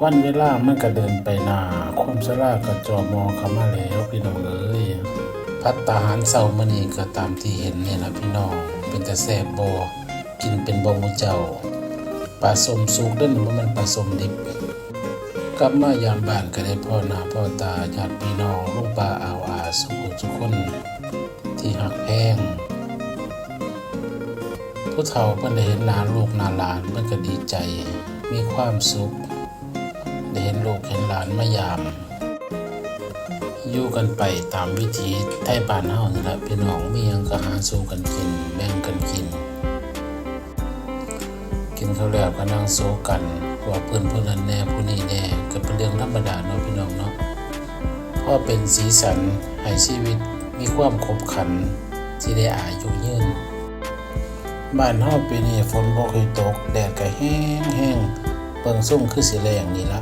วันเวลามันก็เดินไปหน้าความชราก็จอมอเข้ามาแล้วพี่น้องเอ้ยภัตตาหารเช้ามื้อนี้ก็ตามที่เห็นนี่ล่ะพี่น้องเป็นแต่แซ่บบ่กินเป็นบ่หมู่เจ้าปลาส้มสุกเด้อบ่แม่นปลาส้มดิบกลับมายามบ้านก็ได้พ่อหน้าพ่อตาญาติพี่น้องลุงป้าอาวอาทุกคนที่ฮักแพงผู้เฒ่าเพิ่นได้เห็นหน้าลูกหน้าหลานเพิ่นก็ดีใจมีความสุขได้เห็นลูกเห็นหลานมายามอยู่กันไปตามวิถีไทยบ้านเฮานี่ล่ะพี่น้องมีหยังก็หาสู่กันกินแบ่งกันกินข้าวแล้วก็นั่งโซกันว่าเพิ่นผู้นั้นแน่ผู้นี้แน่ก็เป็นเรื่องธรรมดาเนาะพี่น้องเนาะเพราะเป็นสีสันให้ชีวิตมีความขบขันที่ได้อายุยืนบ้านเฮาปีนี้ฝนบ่ค่อยตกแดดก็แห้งเบิ่งส่งคือสิแล้งนี่ล่ะ